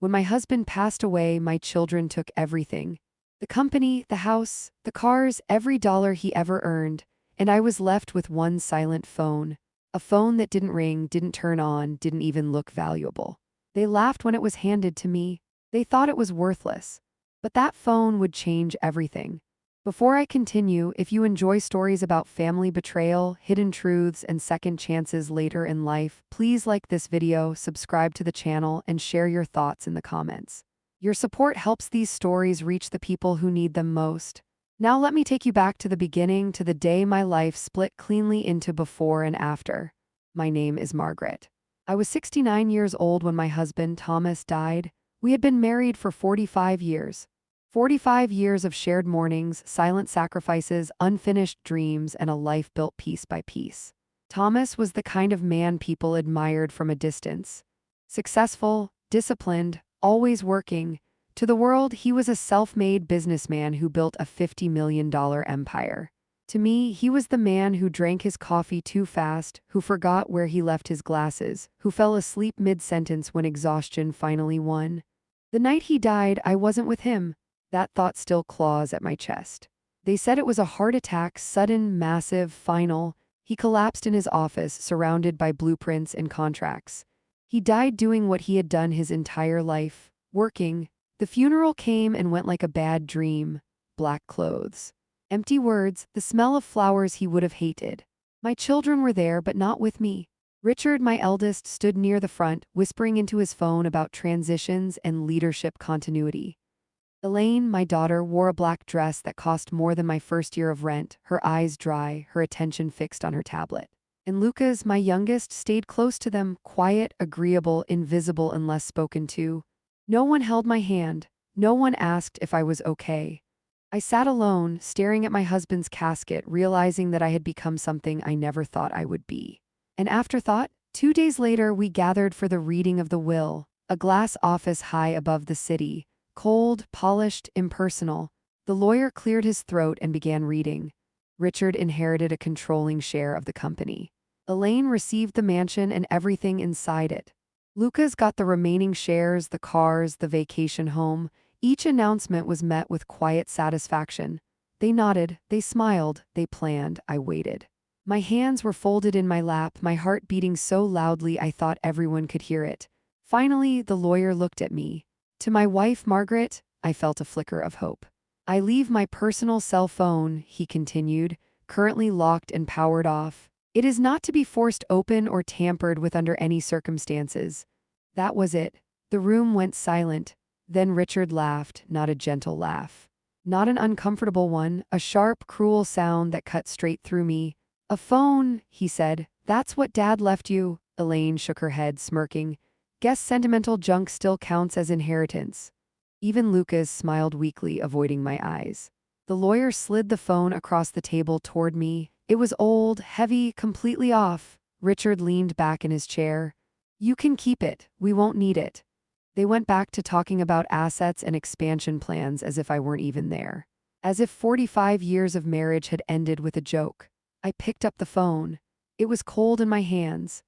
When my husband passed away, my children took everything. The company, the house, the cars, every dollar he ever earned, and I was left with one silent phone. A phone that didn't ring, didn't turn on, didn't even look valuable. They laughed when it was handed to me. They thought it was worthless. But that phone would change everything. Before I continue, if you enjoy stories about family betrayal, hidden truths, and second chances later in life, please like this video, subscribe to the channel, and share your thoughts in the comments. Your support helps these stories reach the people who need them most. Now let me take you back to the beginning, to the day my life split cleanly into before and after. My name is Margaret. I was 69 years old when my husband, Thomas, died. We had been married for 45 years. 45 years of shared mornings, silent sacrifices, unfinished dreams, and a life built piece by piece. Thomas was the kind of man people admired from a distance. Successful, disciplined, always working. To the world, he was a self-made businessman who built a $50 million empire. To me, he was the man who drank his coffee too fast, who forgot where he left his glasses, who fell asleep mid-sentence when exhaustion finally won. The night he died, I wasn't with him. That thought still claws at my chest. They said it was a heart attack, sudden, massive, final. He collapsed in his office, surrounded by blueprints and contracts. He died doing what he had done his entire life, working. The funeral came and went like a bad dream. Black clothes. Empty words, the smell of flowers he would have hated. My children were there, but not with me. Richard, my eldest, stood near the front, whispering into his phone about transitions and leadership continuity. Elaine, my daughter, wore a black dress that cost more than my first year of rent, her eyes dry, her attention fixed on her tablet. And Lucas, my youngest, stayed close to them, quiet, agreeable, invisible unless spoken to. No one held my hand. No one asked if I was okay. I sat alone, staring at my husband's casket, realizing that I had become something I never thought I would be. An afterthought, 2 days later, we gathered for the reading of the will, a glass office high above the city. Cold, polished, impersonal. The lawyer cleared his throat and began reading. Richard inherited a controlling share of the company. Elaine received the mansion and everything inside it. Lucas got the remaining shares, the cars, the vacation home. Each announcement was met with quiet satisfaction. They nodded, they smiled, they planned, I waited. My hands were folded in my lap, my heart beating so loudly I thought everyone could hear it. Finally, the lawyer looked at me. To my wife, Margaret, I felt a flicker of hope. I leave my personal cell phone, he continued, currently locked and powered off. It is not to be forced open or tampered with under any circumstances. That was it. The room went silent. Then Richard laughed, not a gentle laugh. Not an uncomfortable one, a sharp, cruel sound that cut straight through me. A phone, he said. That's what Dad left you. Elaine shook her head, smirking. Guess sentimental junk still counts as inheritance. Even Lucas smiled weakly, avoiding my eyes. The lawyer slid the phone across the table toward me. It was old, heavy, completely off. Richard leaned back in his chair. You can keep it. We won't need it. They went back to talking about assets and expansion plans as if I weren't even there. As if 45 years of marriage had ended with a joke. I picked up the phone. It was cold in my hands.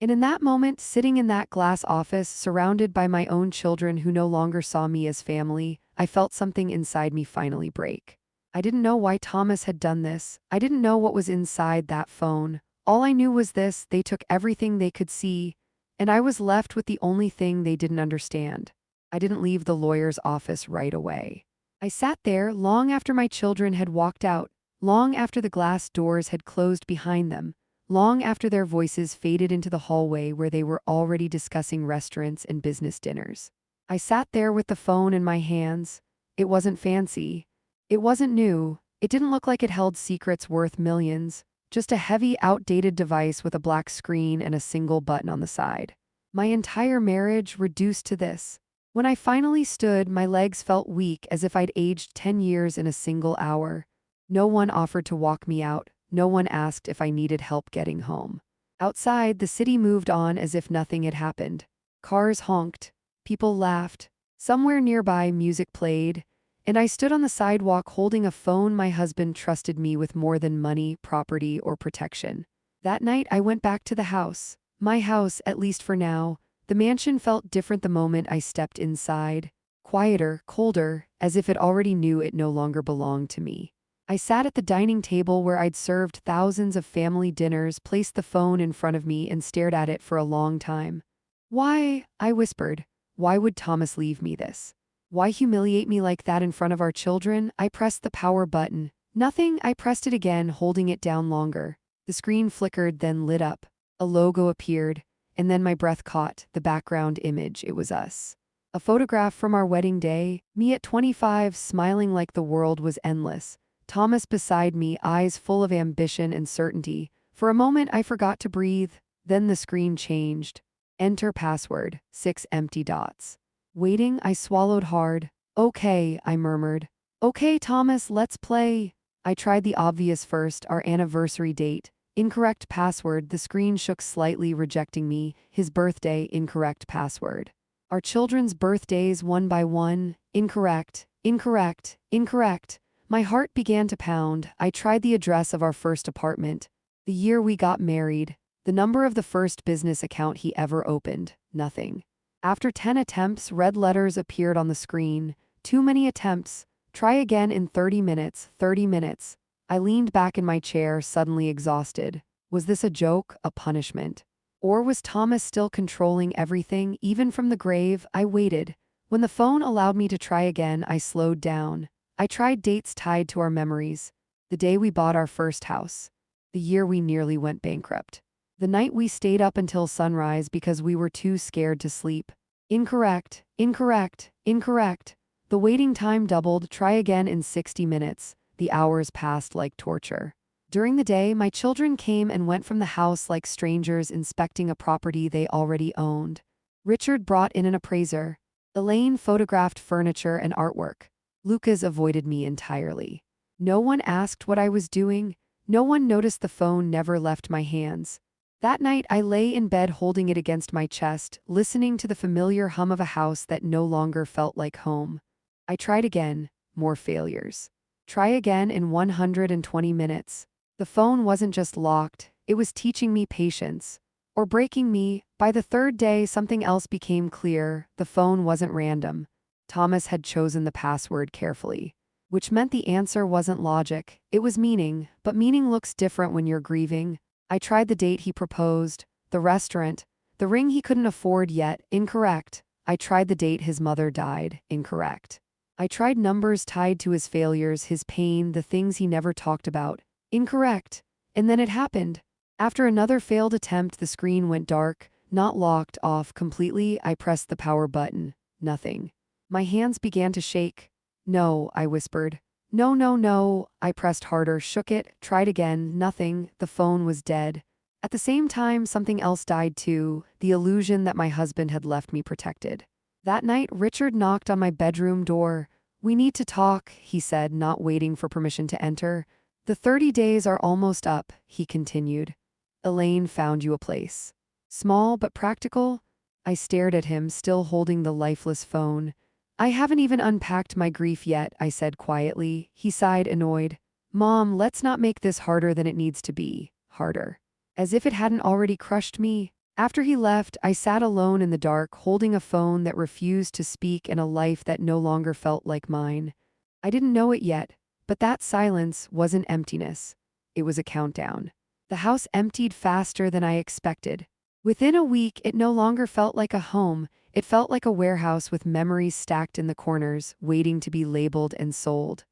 And in that moment, sitting in that glass office, surrounded by my own children who no longer saw me as family, I felt something inside me finally break. I didn't know why Thomas had done this. I didn't know what was inside that phone. All I knew was this: they took everything they could see, and I was left with the only thing they didn't understand. I didn't leave the lawyer's office right away. I sat there long after my children had walked out, long after the glass doors had closed behind them. Long after their voices faded into the hallway where they were already discussing restaurants and business dinners. I sat there with the phone in my hands. It wasn't fancy. It wasn't new. It didn't look like it held secrets worth millions. Just a heavy, outdated device with a black screen and a single button on the side. My entire marriage reduced to this. When I finally stood, my legs felt weak, as if I'd aged 10 years in a single hour. No one offered to walk me out. No one asked if I needed help getting home. Outside, the city moved on as if nothing had happened. Cars honked. People laughed. Somewhere nearby, music played. And I stood on the sidewalk holding a phone my husband trusted me with more than money, property, or protection. That night, I went back to the house. My house, at least for now. The mansion felt different the moment I stepped inside. Quieter, colder, as if it already knew it no longer belonged to me. I sat at the dining table where I'd served thousands of family dinners, placed the phone in front of me, and stared at it for a long time. "Why?" I whispered. "Why would Thomas leave me this? Why humiliate me like that in front of our children?" I pressed the power button. Nothing. I pressed it again, holding it down longer. The screen flickered, then lit up. A logo appeared, and then my breath caught the background image. It was us. A photograph from our wedding day, me at 25, smiling like the world was endless. Thomas beside me, eyes full of ambition and certainty. For a moment, I forgot to breathe. Then the screen changed. Enter password, 6 empty dots. Waiting, I swallowed hard. "Okay," I murmured. "Okay, Thomas, let's play." I tried the obvious first, our anniversary date. Incorrect password. The screen shook slightly, rejecting me. His birthday, incorrect password. Our children's birthdays, one by one. Incorrect, incorrect, incorrect. My heart began to pound. I tried the address of our first apartment, the year we got married, the number of the first business account he ever opened. Nothing. After 10 attempts, red letters appeared on the screen. Too many attempts. Try again in 30 minutes. 30 minutes. I leaned back in my chair, suddenly exhausted. Was this a joke, a punishment? Or was Thomas still controlling everything, even from the grave? I waited. When the phone allowed me to try again, I slowed down. I tried dates tied to our memories. The day we bought our first house. The year we nearly went bankrupt. The night we stayed up until sunrise because we were too scared to sleep. Incorrect, incorrect, incorrect. The waiting time doubled. Try again in 60 minutes. The hours passed like torture. During the day, my children came and went from the house like strangers inspecting a property they already owned. Richard brought in an appraiser. Elaine photographed furniture and artwork. Lucas avoided me entirely. No one asked what I was doing. No one noticed the phone never left my hands. That night, I lay in bed holding it against my chest, listening to the familiar hum of a house that no longer felt like home. I tried again. More failures. Try again in 120 minutes. The phone wasn't just locked, it was teaching me patience. Or breaking me. By the third day, something else became clear. The phone wasn't random. Thomas had chosen the password carefully. Which meant the answer wasn't logic, it was meaning, but meaning looks different when you're grieving. I tried the date he proposed, the restaurant, the ring he couldn't afford yet. Incorrect. I tried the date his mother died. Incorrect. I tried numbers tied to his failures, his pain, the things he never talked about. Incorrect. And then it happened. After another failed attempt, the screen went dark, not locked off completely. I pressed the power button. Nothing. My hands began to shake. "No," I whispered. "No, no, no." I pressed harder, shook it, tried again. Nothing. The phone was dead. At the same time, something else died too, the illusion that my husband had left me protected. That night, Richard knocked on my bedroom door. "We need to talk," he said, not waiting for permission to enter. "The 30 days are almost up," he continued. "Elaine found you a place. Small but practical." I stared at him, still holding the lifeless phone. "I haven't even unpacked my grief yet," I said quietly. He sighed, annoyed. "Mom, let's not make this harder than it needs to be." Harder. As if it hadn't already crushed me. After he left, I sat alone in the dark, holding a phone that refused to speak and a life that no longer felt like mine. I didn't know it yet, but that silence wasn't emptiness. It was a countdown. The house emptied faster than I expected. Within a week, it no longer felt like a home. It felt like a warehouse with memories stacked in the corners, waiting to be labeled and sold.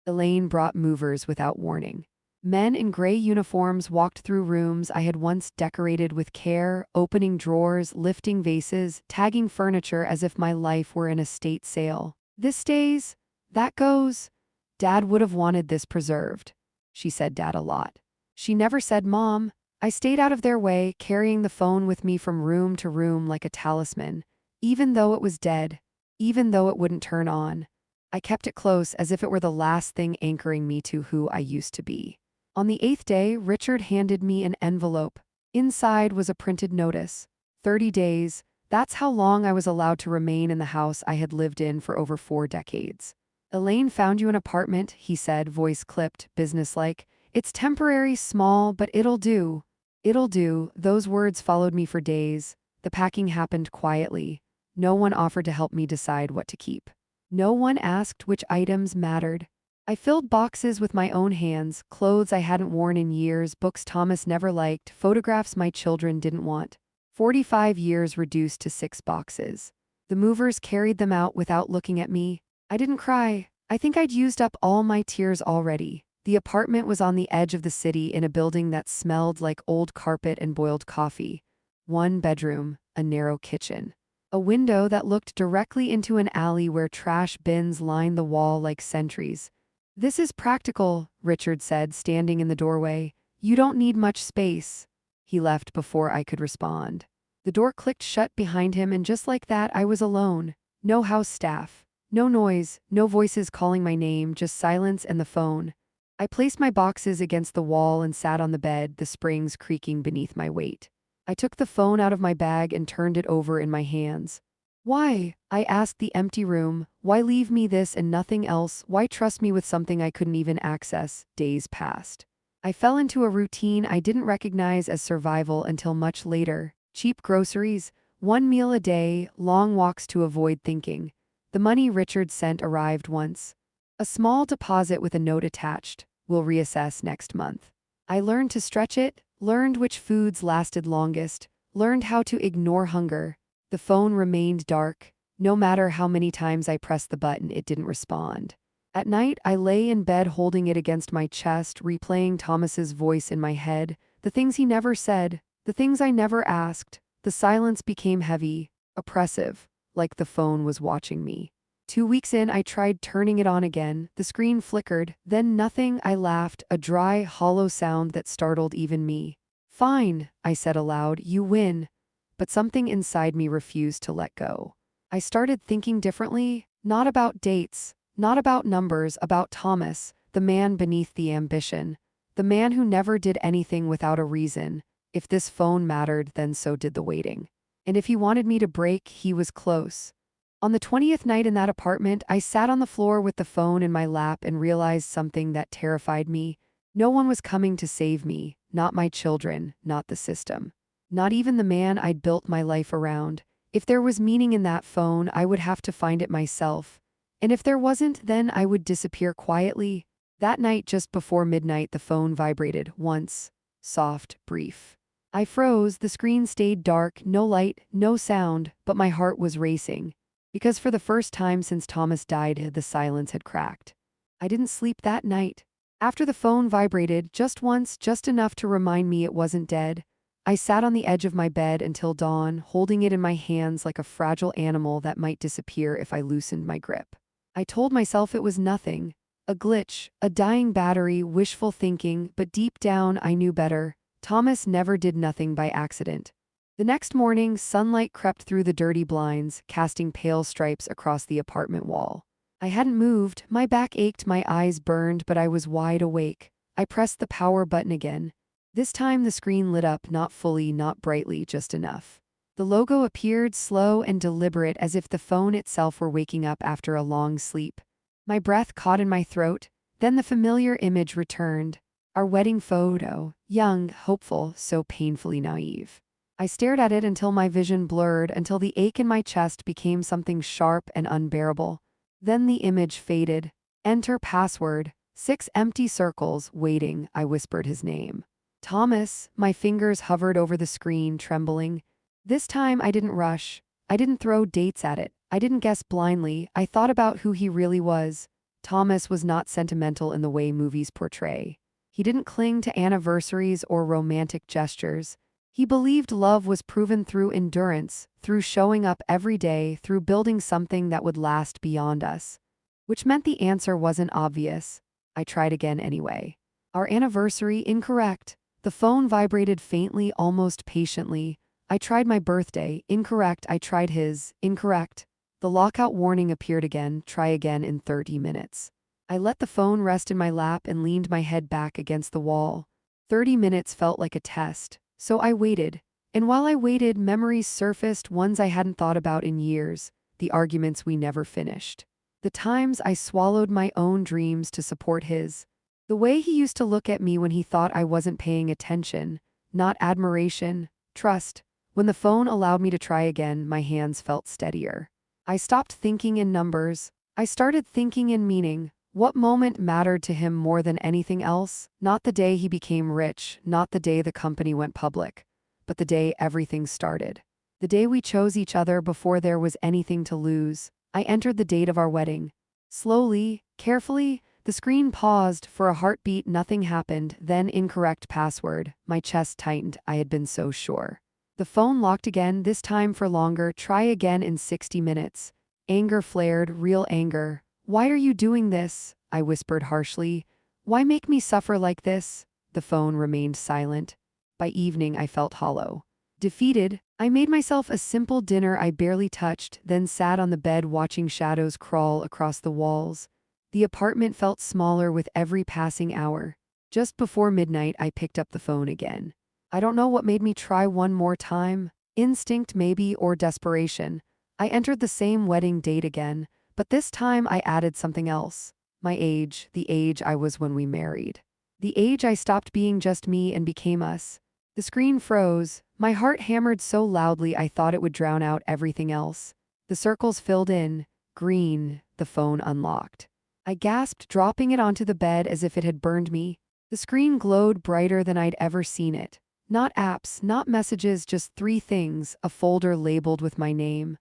Elaine brought movers without warning. Men in gray uniforms walked through rooms I had once decorated with care, opening drawers, lifting vases, tagging furniture as if my life were an estate sale. "This stays, that goes. Dad would have wanted this preserved." She said Dad a lot. She never said Mom. I stayed out of their way, carrying the phone with me from room to room like a talisman. Even though it was dead, even though it wouldn't turn on, I kept it close as if it were the last thing anchoring me to who I used to be. On the 8th day, Richard handed me an envelope. Inside was a printed notice. 30 days, that's how long I was allowed to remain in the house I had lived in for over 4 decades. "Elaine found you an apartment," he said, voice clipped, businesslike. "It's temporary, small, but it'll do. It'll do." Those words followed me for days. The packing happened quietly. No one offered to help me decide what to keep. No one asked which items mattered. I filled boxes with my own hands, clothes I hadn't worn in years, books Thomas never liked, photographs my children didn't want. 45 years reduced to 6 boxes. The movers carried them out without looking at me. I didn't cry. I think I'd used up all my tears already. The apartment was on the edge of the city in a building that smelled like old carpet and boiled coffee. 1 bedroom, a narrow kitchen. A window that looked directly into an alley where trash bins lined the wall like sentries. "This is practical," Richard said, standing in the doorway. "You don't need much space." He left before I could respond. The door clicked shut behind him, and just like that, I was alone. No house staff. No noise, no voices calling my name, just silence and the phone. I placed my boxes against the wall and sat on the bed, the springs creaking beneath my weight. I took the phone out of my bag and turned it over in my hands. "Why?" I asked the empty room. "Why leave me this and nothing else? Why trust me with something I couldn't even access?" Days passed. I fell into a routine I didn't recognize as survival until much later. Cheap groceries, 1 meal a day, long walks to avoid thinking. The money Richard sent arrived once. A small deposit with a note attached. "We'll reassess next month." I learned to stretch it, learned which foods lasted longest, learned how to ignore hunger. The phone remained dark. No matter how many times I pressed the button, it didn't respond. At night, I lay in bed holding it against my chest, replaying Thomas's voice in my head, the things he never said, the things I never asked. The silence became heavy, oppressive, like the phone was watching me. 2 weeks in, I tried turning it on again. The screen flickered, then nothing. I laughed, a dry, hollow sound that startled even me. "Fine," I said aloud, "you win." But something inside me refused to let go. I started thinking differently, not about dates, not about numbers, about Thomas, the man beneath the ambition, the man who never did anything without a reason. If this phone mattered, then so did the waiting. And if he wanted me to break, he was close. On the 20th night in that apartment, I sat on the floor with the phone in my lap and realized something that terrified me. No one was coming to save me, not my children, not the system, not even the man I'd built my life around. If there was meaning in that phone, I would have to find it myself. And if there wasn't, then I would disappear quietly. That night, just before midnight, the phone vibrated once. Soft, brief. I froze, the screen stayed dark, no light, no sound, but my heart was racing. Because for the first time since Thomas died, the silence had cracked. I didn't sleep that night. After the phone vibrated, just once, just enough to remind me it wasn't dead, I sat on the edge of my bed until dawn, holding it in my hands like a fragile animal that might disappear if I loosened my grip. I told myself it was nothing, a glitch, a dying battery, wishful thinking, but deep down I knew better. Thomas never did nothing by accident. The next morning, sunlight crept through the dirty blinds, casting pale stripes across the apartment wall. I hadn't moved, my back ached, my eyes burned, but I was wide awake. I pressed the power button again. This time the screen lit up, not fully, not brightly, just enough. The logo appeared, slow and deliberate, as if the phone itself were waking up after a long sleep. My breath caught in my throat, then the familiar image returned. Our wedding photo, young, hopeful, so painfully naive. I stared at it until my vision blurred, until the ache in my chest became something sharp and unbearable. Then the image faded. "Enter password." 6 empty circles, waiting. I whispered his name. "Thomas." My fingers hovered over the screen, trembling. This time I didn't rush. I didn't throw dates at it. I didn't guess blindly. I thought about who he really was. Thomas was not sentimental in the way movies portray. He didn't cling to anniversaries or romantic gestures. He believed love was proven through endurance, through showing up every day, through building something that would last beyond us. Which meant the answer wasn't obvious. I tried again anyway. "Our anniversary, incorrect." The phone vibrated faintly, almost patiently. I tried my birthday, incorrect. I tried his, incorrect. The lockout warning appeared again, "Try again in 30 minutes. I let the phone rest in my lap and leaned my head back against the wall. 30 minutes felt like a test. So I waited. And while I waited, memories surfaced, ones I hadn't thought about in years, the arguments we never finished. The times I swallowed my own dreams to support his. The way he used to look at me when he thought I wasn't paying attention. Not admiration, trust. When the phone allowed me to try again, my hands felt steadier. I stopped thinking in numbers. I started thinking in meaning. What moment mattered to him more than anything else? Not the day he became rich, not the day the company went public, but the day everything started. The day we chose each other before there was anything to lose. I entered the date of our wedding. Slowly, carefully, the screen paused. For a heartbeat, nothing happened, then incorrect password. My chest tightened. I had been so sure. The phone locked again, this time for longer. Try again in 60 minutes. Anger flared, real anger. Why are you doing this? I whispered harshly. Why make me suffer like this? The phone remained silent. By evening, I felt hollow. Defeated, I made myself a simple dinner I barely touched, then sat on the bed watching shadows crawl across the walls. The apartment felt smaller with every passing hour. Just before midnight, I picked up the phone again. I don't know what made me try one more time. Instinct maybe, or desperation. I entered the same wedding date again, but this time I added something else. My age, the age I was when we married. The age I stopped being just me and became us. The screen froze. My heart hammered so loudly I thought it would drown out everything else. The circles filled in. Green. The phone unlocked. I gasped, dropping it onto the bed as if it had burned me. The screen glowed brighter than I'd ever seen it. Not apps, not messages, just three things: a folder labeled with my name,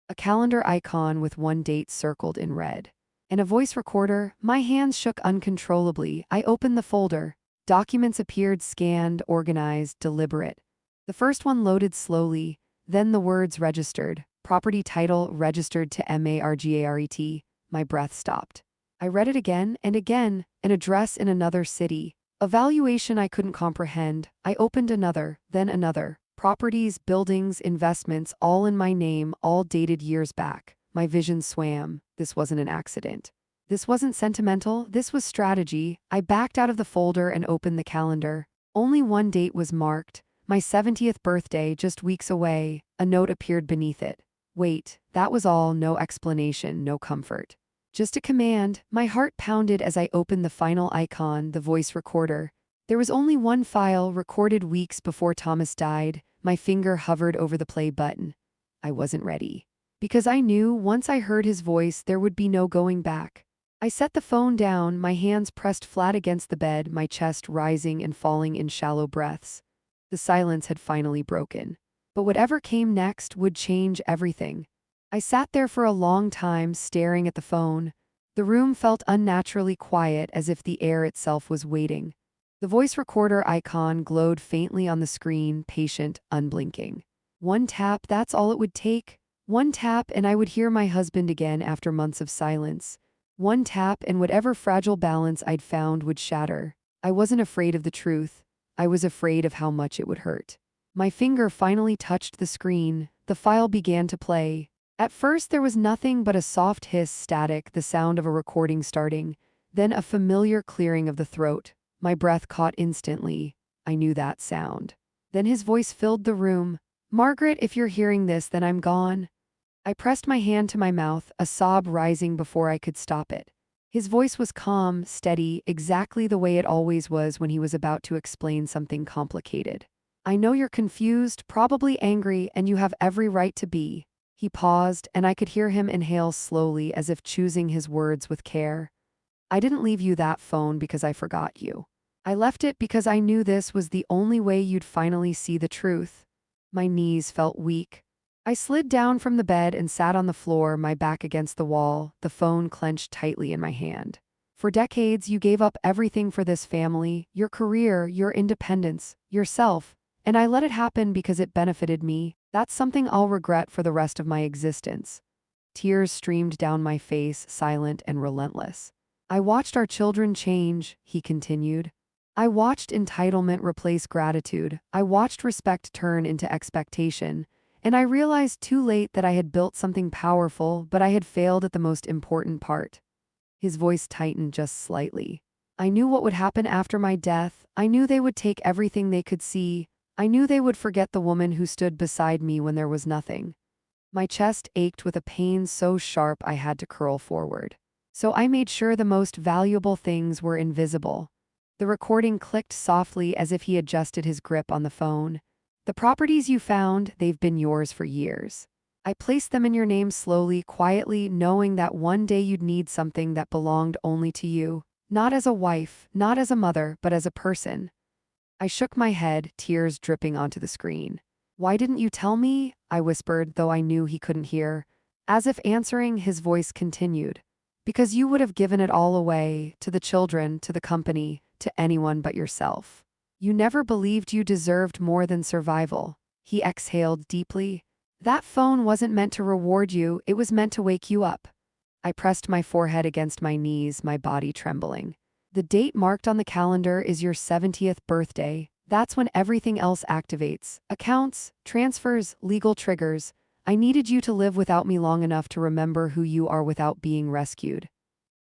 a calendar icon with one date circled in red, and a voice recorder. My hands shook uncontrollably. I opened the folder. Documents appeared, scanned, organized, deliberate. The first one loaded slowly, then the words registered. Property title registered to Margaret. My breath stopped. I read it again and again. An address in another city. A valuation I couldn't comprehend. I opened another, then another. Properties, buildings, investments, all in my name, all dated years back. My vision swam. This wasn't an accident. This wasn't sentimental, this was strategy. I backed out of the folder and opened the calendar. Only one date was marked. My 70th birthday, just weeks away. A note appeared beneath it. Wait, that was all. No explanation, no comfort. Just a command. My heart pounded as I opened the final icon, the voice recorder. There was only one file, recorded weeks before Thomas died. My finger hovered over the play button. I wasn't ready. Because I knew once I heard his voice, there would be no going back. I set the phone down, my hands pressed flat against the bed, my chest rising and falling in shallow breaths. The silence had finally broken. But whatever came next would change everything. I sat there for a long time, staring at the phone. The room felt unnaturally quiet, as if the air itself was waiting. The voice recorder icon glowed faintly on the screen, patient, unblinking. One tap, that's all it would take. One tap and I would hear my husband again after months of silence. One tap and whatever fragile balance I'd found would shatter. I wasn't afraid of the truth. I was afraid of how much it would hurt. My finger finally touched the screen. The file began to play. At first there was nothing but a soft hiss, static, the sound of a recording starting, then a familiar clearing of the throat. My breath caught instantly. I knew that sound. Then his voice filled the room. Margaret, if you're hearing this, then I'm gone. I pressed my hand to my mouth, a sob rising before I could stop it. His voice was calm, steady, exactly the way it always was when he was about to explain something complicated. I know you're confused, probably angry, and you have every right to be. He paused, and I could hear him inhale slowly, as if choosing his words with care. I didn't leave you that phone because I forgot you. I left it because I knew this was the only way you'd finally see the truth. My knees felt weak. I slid down from the bed and sat on the floor, my back against the wall, the phone clenched tightly in my hand. For decades, you gave up everything for this family, your career, your independence, yourself, and I let it happen because it benefited me. That's something I'll regret for the rest of my existence. Tears streamed down my face, silent and relentless. I watched our children change, he continued. I watched entitlement replace gratitude. I watched respect turn into expectation. And I realized too late that I had built something powerful, but I had failed at the most important part. His voice tightened just slightly. I knew what would happen after my death. I knew they would take everything they could see. I knew they would forget the woman who stood beside me when there was nothing. My chest ached with a pain so sharp I had to curl forward. So I made sure the most valuable things were invisible. The recording clicked softly as if he adjusted his grip on the phone. The properties you found, they've been yours for years. I placed them in your name slowly, quietly, knowing that one day you'd need something that belonged only to you. Not as a wife, not as a mother, but as a person. I shook my head, tears dripping onto the screen. Why didn't you tell me? I whispered, though I knew he couldn't hear. As if answering, his voice continued. Because you would have given it all away, to the children, to the company, to anyone but yourself. You never believed you deserved more than survival. He exhaled deeply. That phone wasn't meant to reward you, it was meant to wake you up. I pressed my forehead against my knees, my body trembling. The date marked on the calendar is your 70th birthday. That's when everything else activates. Accounts, transfers, legal triggers. I needed you to live without me long enough to remember who you are without being rescued.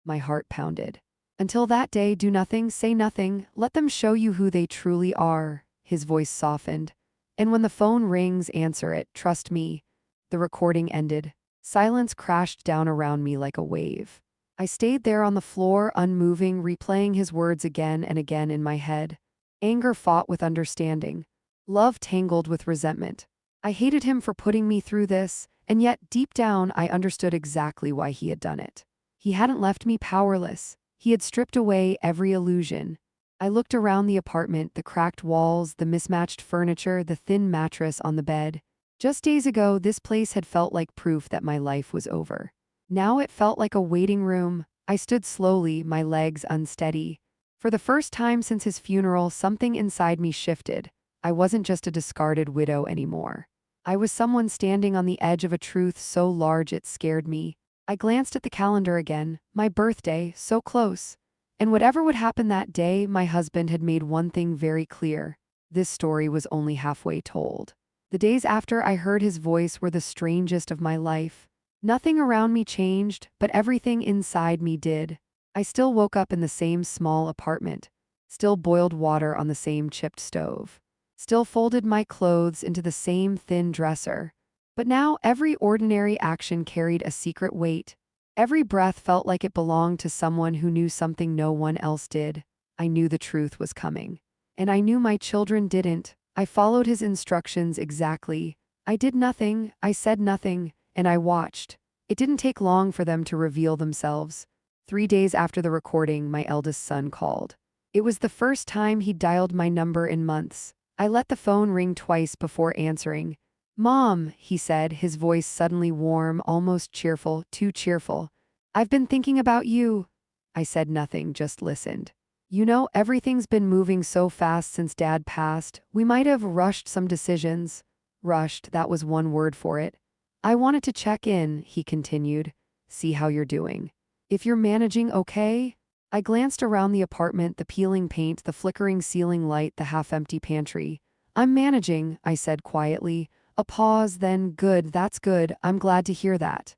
My heart pounded. Until that day, do nothing, say nothing, let them show you who they truly are. His voice softened. And when the phone rings, answer it, trust me. The recording ended. Silence crashed down around me like a wave. I stayed there on the floor, unmoving, replaying his words again and again in my head. Anger fought with understanding. Love tangled with resentment. I hated him for putting me through this, and yet deep down I understood exactly why he had done it. He hadn't left me powerless. He had stripped away every illusion. I looked around the apartment, the cracked walls, the mismatched furniture, the thin mattress on the bed. Just days ago, this place had felt like proof that my life was over. Now it felt like a waiting room. I stood slowly, my legs unsteady. For the first time since his funeral, something inside me shifted. I wasn't just a discarded widow anymore. I was someone standing on the edge of a truth so large it scared me. I glanced at the calendar again, my birthday, so close. And whatever would happen that day, my husband had made one thing very clear. This story was only halfway told. The days after I heard his voice were the strangest of my life. Nothing around me changed, but everything inside me did. I still woke up in the same small apartment, still boiled water on the same chipped stove, still folded my clothes into the same thin dresser. But now every ordinary action carried a secret weight. Every breath felt like it belonged to someone who knew something no one else did. I knew the truth was coming. And I knew my children didn't. I followed his instructions exactly. I did nothing, I said nothing, and I watched. It didn't take long for them to reveal themselves. 3 days after the recording, my eldest son called. It was the first time he dialed my number in months. I let the phone ring twice before answering. "Mom," he said, his voice suddenly warm, almost cheerful, too cheerful. "I've been thinking about you." I said nothing, just listened. "You know, everything's been moving so fast since Dad passed. We might have rushed some decisions." Rushed, that was one word for it. "I wanted to check in," he continued. "See how you're doing. If you're managing okay?" I glanced around the apartment, the peeling paint, the flickering ceiling light, the half-empty pantry. "I'm managing," I said quietly. A pause, then, "Good, that's good, I'm glad to hear that."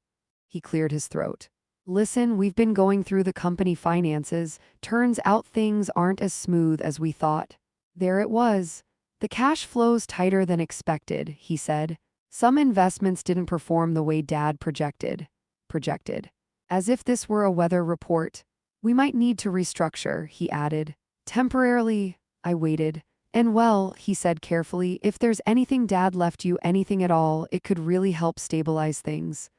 He cleared his throat. "Listen, we've been going through the company finances. Turns out things aren't as smooth as we thought." There it was. "The cash flow's tighter than expected," he said. "Some investments didn't perform the way Dad projected. As if this were a weather report. We might need to restructure," he added. "Temporarily." I waited. "And well," he said carefully, "if there's anything Dad left you, anything at all, it could really help stabilize things."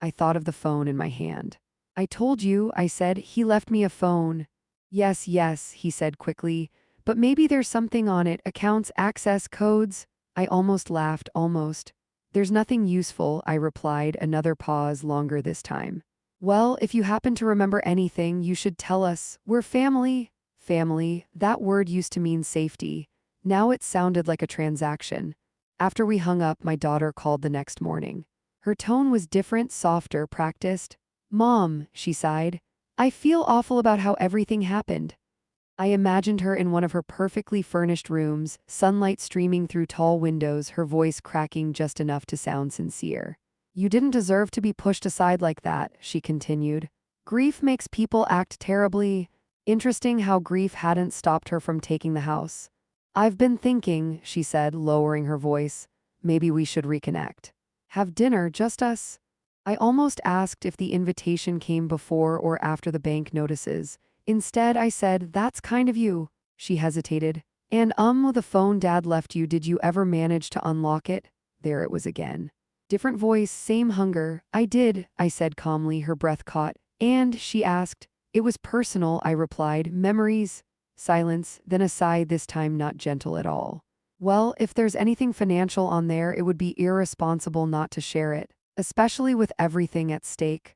I thought of the phone in my hand. "I told you," I said, "he left me a phone." Yes, he said quickly. "But maybe there's something on it, accounts, access codes." I almost laughed, almost. "There's nothing useful," I replied, another pause, longer this time. "Well, if you happen to remember anything, you should tell us. We're family." Family, that word used to mean safety. Now it sounded like a transaction. After we hung up, my daughter called the next morning. Her tone was different, softer, practiced. "Mom," she sighed, "I feel awful about how everything happened." I imagined her in one of her perfectly furnished rooms, sunlight streaming through tall windows, her voice cracking just enough to sound sincere. "You didn't deserve to be pushed aside like that," she continued. "Grief makes people act terribly." Interesting how grief hadn't stopped her from taking the house. "I've been thinking," she said, lowering her voice, "maybe we should reconnect. Have dinner, just us." I almost asked if the invitation came before or after the bank notices. Instead, I said, "That's kind of you." She hesitated. And the phone Dad left you, did you ever manage to unlock it? There it was again. Different voice, same hunger. I did, I said calmly, her breath caught. And, she asked. It was personal, I replied. Memories. Silence, then a sigh, this time not gentle at all. Well, if there's anything financial on there, it would be irresponsible not to share it, especially with everything at stake.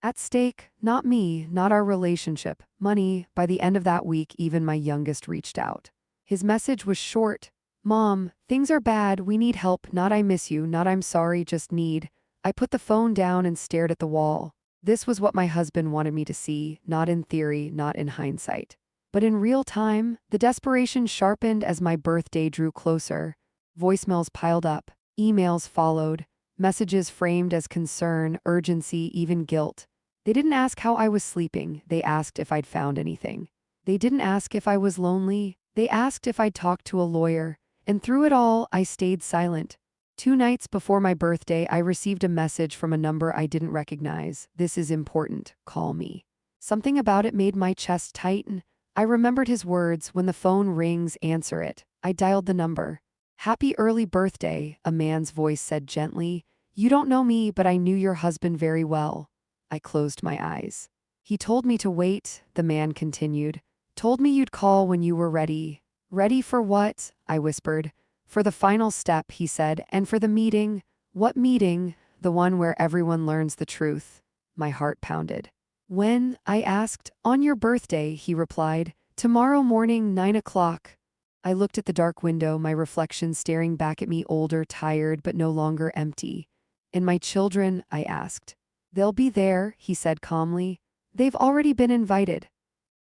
At stake, not me, not our relationship, money. By the end of that week, even my youngest reached out. His message was short. Mom, things are bad, we need help, not I miss you, not I'm sorry, just need. I put the phone down and stared at the wall. This was what my husband wanted me to see, not in theory, not in hindsight. But in real time, the desperation sharpened as my birthday drew closer. Voicemails piled up, emails followed, messages framed as concern, urgency, even guilt. They didn't ask how I was sleeping, they asked if I'd found anything. They didn't ask if I was lonely, they asked if I'd talked to a lawyer. And through it all, I stayed silent. 2 nights before my birthday, I received a message from a number I didn't recognize. This is important, call me. Something about it made my chest tighten. I remembered his words, when the phone rings, answer it. I dialed the number. Happy early birthday, a man's voice said gently. You don't know me, but I knew your husband very well. I closed my eyes. He told me to wait, the man continued. Told me you'd call when you were ready. Ready for what? I whispered. For the final step, he said, and for the meeting. What meeting? The one where everyone learns the truth. My heart pounded. When? I asked. On your birthday, he replied. Tomorrow morning, 9 o'clock. I looked at the dark window, my reflection staring back at me, older, tired, but no longer empty. And my children? I asked. They'll be there, he said calmly. They've already been invited.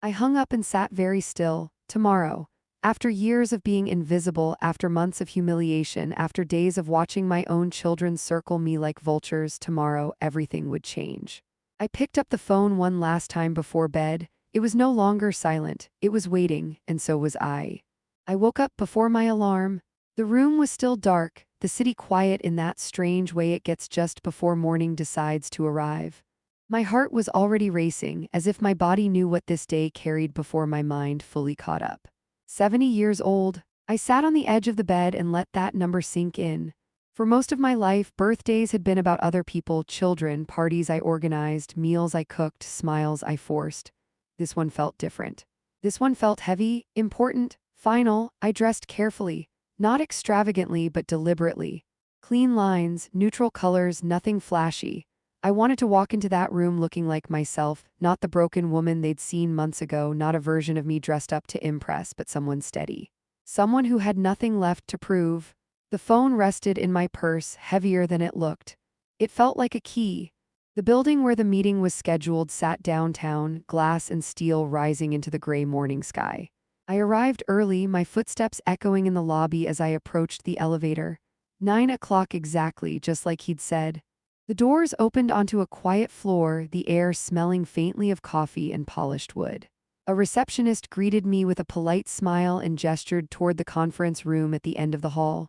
I hung up and sat very still. Tomorrow. After years of being invisible, after months of humiliation, after days of watching my own children circle me like vultures, tomorrow everything would change. I picked up the phone one last time before bed. It was no longer silent. It was waiting, and so was I. I woke up before my alarm. The room was still dark, the city quiet in that strange way it gets just before morning decides to arrive. My heart was already racing, as if my body knew what this day carried before my mind fully caught up. 70 years old, I sat on the edge of the bed and let that number sink in. For most of my life, birthdays had been about other people, children, parties I organized, meals I cooked, smiles I forced. This one felt different. This one felt heavy, important, final. I dressed carefully, not extravagantly but deliberately. Clean lines, neutral colors, nothing flashy. I wanted to walk into that room looking like myself, not the broken woman they'd seen months ago, not a version of me dressed up to impress, but someone steady. Someone who had nothing left to prove. The phone rested in my purse, heavier than it looked. It felt like a key. The building where the meeting was scheduled sat downtown, glass and steel rising into the gray morning sky. I arrived early, my footsteps echoing in the lobby as I approached the elevator. 9 o'clock exactly, just like he'd said. The doors opened onto a quiet floor, the air smelling faintly of coffee and polished wood. A receptionist greeted me with a polite smile and gestured toward the conference room at the end of the hall.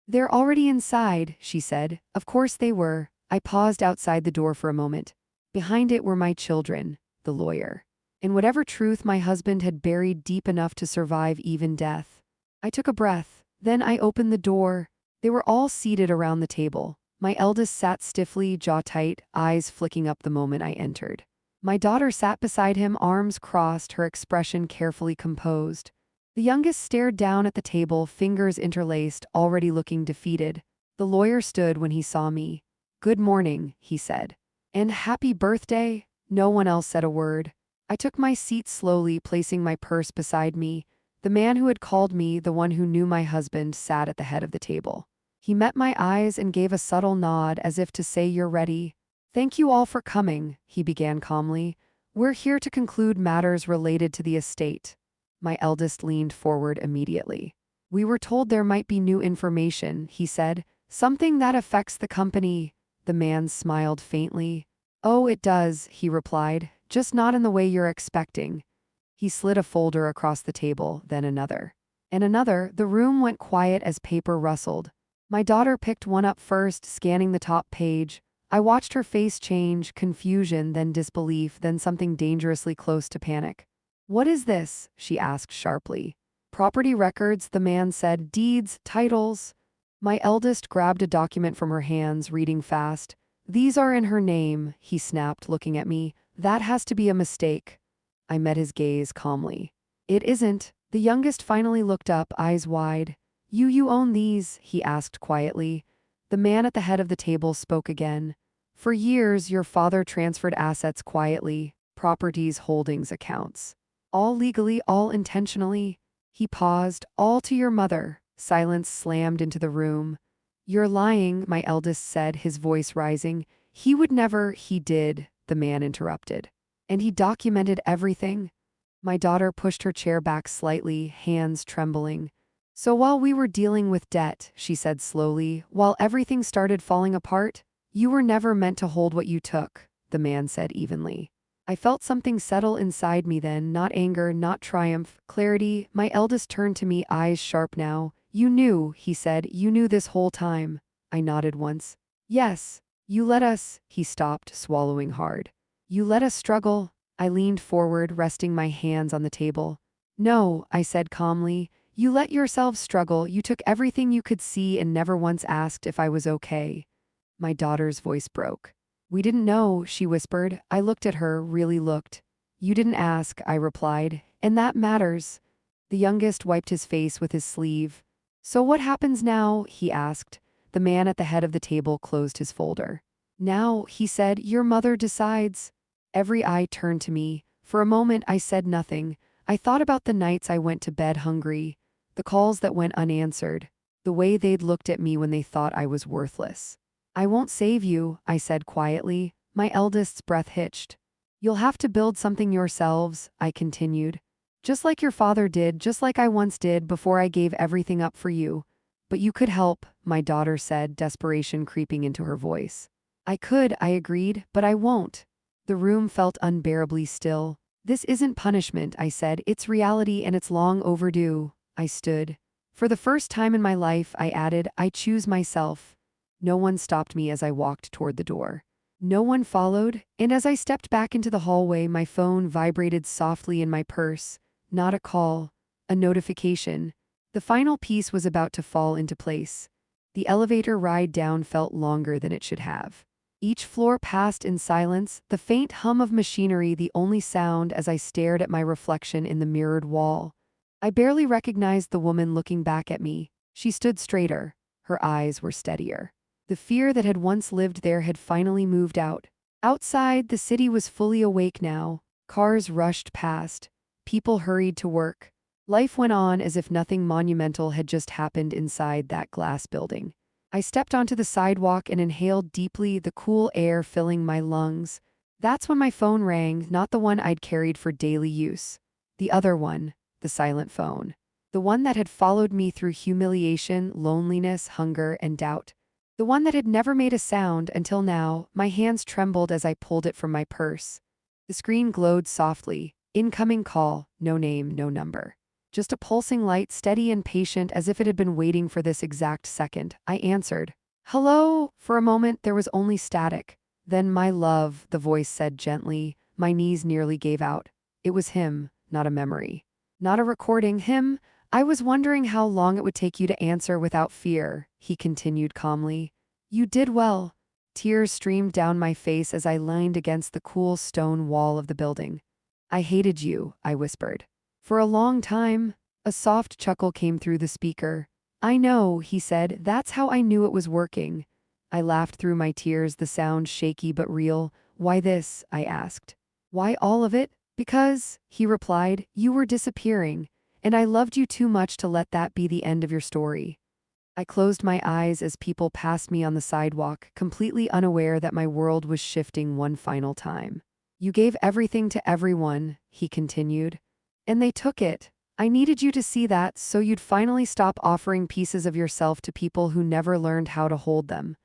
They're already inside, she said. Of course they were. I paused outside the door for a moment. Behind it were my children, the lawyer, and whatever truth my husband had buried deep enough to survive even death. I took a breath. Then I opened the door. They were all seated around the table. My eldest sat stiffly, jaw tight, eyes flicking up the moment I entered. My daughter sat beside him, arms crossed, her expression carefully composed. The youngest stared down at the table, fingers interlaced, already looking defeated. The lawyer stood when he saw me. Good morning, he said. And happy birthday? No one else said a word. I took my seat slowly, placing my purse beside me. The man who had called me, the one who knew my husband, sat at the head of the table. He met my eyes and gave a subtle nod as if to say, "You're ready." "Thank you all for coming," he began calmly. "We're here to conclude matters related to the estate." My eldest leaned forward immediately. "We were told there might be new information," he said. "Something that affects the company." The man smiled faintly. "Oh, it does," he replied. "Just not in the way you're expecting." He slid a folder across the table, then another. And another. The room went quiet as paper rustled. My daughter picked one up first, scanning the top page. I watched her face change, confusion, then disbelief, then something dangerously close to panic. "What is this?" she asked sharply. Property records, the man said. Deeds, titles. My eldest grabbed a document from her hands, reading fast. These are in her name, he snapped, looking at me. That has to be a mistake. I met his gaze calmly. It isn't. The youngest finally looked up, eyes wide. You own these, he asked quietly. The man at the head of the table spoke again. For years, your father transferred assets quietly, properties, holdings, accounts. All legally, all intentionally. He paused. All to your mother. Silence slammed into the room. You're lying, my eldest said, his voice rising. He would never. He did, the man interrupted. And he documented everything. My daughter pushed her chair back slightly, hands trembling. So while we were dealing with debt, she said slowly, while everything started falling apart, you were never meant to hold what you took, the man said evenly. I felt something settle inside me then, not anger, not triumph, clarity. My eldest turned to me, eyes sharp now. You knew, he said, you knew this whole time. I nodded once. Yes, you let us, he stopped, swallowing hard. You let us struggle. I leaned forward, resting my hands on the table. No, I said calmly. You let yourselves struggle. You took everything you could see and never once asked if I was okay. My daughter's voice broke. We didn't know, she whispered. I looked at her, really looked. You didn't ask, I replied, and that matters. The youngest wiped his face with his sleeve. So what happens now? He asked. The man at the head of the table closed his folder. Now, he said, your mother decides. Every eye turned to me. For a moment, I said nothing. I thought about the nights I went to bed hungry, the calls that went unanswered, the way they'd looked at me when they thought I was worthless. I won't save you, I said quietly. My eldest's breath hitched. You'll have to build something yourselves, I continued. Just like your father did, just like I once did before I gave everything up for you. But you could help, my daughter said, desperation creeping into her voice. I could, I agreed, but I won't. The room felt unbearably still. This isn't punishment, I said. It's reality and it's long overdue. I stood. For the first time in my life, I added, I choose myself. No one stopped me as I walked toward the door. No one followed, and as I stepped back into the hallway, my phone vibrated softly in my purse. Not a call, a notification. The final piece was about to fall into place. The elevator ride down felt longer than it should have. Each floor passed in silence, the faint hum of machinery the only sound as I stared at my reflection in the mirrored wall. I barely recognized the woman looking back at me. She stood straighter. Her eyes were steadier. The fear that had once lived there had finally moved out. Outside, the city was fully awake now. Cars rushed past. People hurried to work. Life went on as if nothing monumental had just happened inside that glass building. I stepped onto the sidewalk and inhaled deeply, the cool air filling my lungs. That's when my phone rang, not the one I'd carried for daily use. The other one, the silent phone. The one that had followed me through humiliation, loneliness, hunger, and doubt. The one that had never made a sound until now. My hands trembled as I pulled it from my purse. The screen glowed softly. Incoming call, no name, no number. Just a pulsing light, steady and patient as if it had been waiting for this exact second. I answered. Hello? For a moment, there was only static. Then, my love, the voice said gently. My knees nearly gave out. It was him, not a memory. Not a recording. Him. I was wondering how long it would take you to answer without fear, he continued calmly. You did well. Tears streamed down my face as I leaned against the cool stone wall of the building. I hated you, I whispered. For a long time. A soft chuckle came through the speaker. I know, he said, that's how I knew it was working. I laughed through my tears, the sound shaky but real. Why this? I asked. Why all of it? Because, he replied, you were disappearing, and I loved you too much to let that be the end of your story. I closed my eyes as people passed me on the sidewalk, completely unaware that my world was shifting one final time. You gave everything to everyone, he continued. And they took it. I needed you to see that so you'd finally stop offering pieces of yourself to people who never learned how to hold them.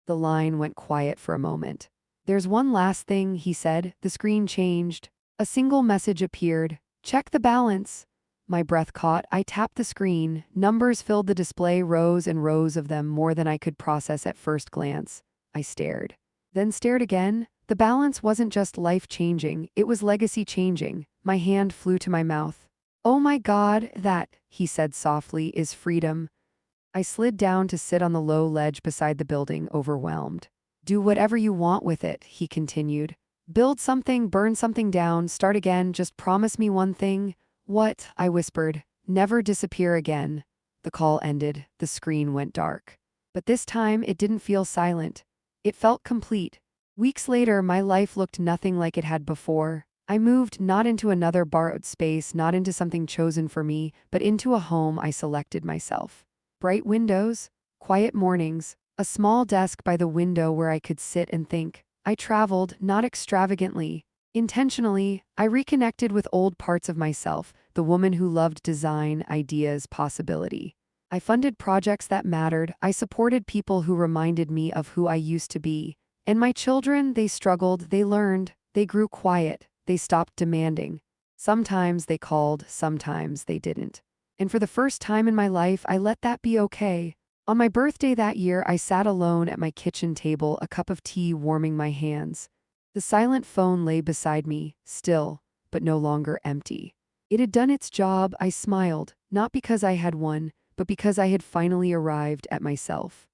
The line went quiet for a moment. There's one last thing, he said. The screen changed. A single message appeared. Check the balance. My breath caught. I tapped the screen. Numbers filled the display, rows and rows of them, more than I could process at first glance. I stared. Then stared again. The balance wasn't just life-changing, it was legacy-changing. My hand flew to my mouth. "Oh my God, that," he said softly, "is freedom." I slid down to sit on the low ledge beside the building, overwhelmed. "Do whatever you want with it," he continued. "Build something, burn something down, start again, just promise me one thing." "What?" I whispered. "Never disappear again." The call ended, the screen went dark. But this time it didn't feel silent. It felt complete. Weeks later, my life looked nothing like it had before. I moved not into another borrowed space, not into something chosen for me, but into a home I selected myself. Bright windows, quiet mornings, a small desk by the window where I could sit and think. I traveled, not extravagantly. Intentionally, I reconnected with old parts of myself, the woman who loved design, ideas, possibility. I funded projects that mattered. I supported people who reminded me of who I used to be. And my children, they struggled, they learned, they grew quiet, they stopped demanding. Sometimes they called, sometimes they didn't. And for the first time in my life, I let that be okay. On my birthday that year, I sat alone at my kitchen table, a cup of tea warming my hands. The silent phone lay beside me, still, but no longer empty. It had done its job. I smiled, not because I had won, but because I had finally arrived at myself.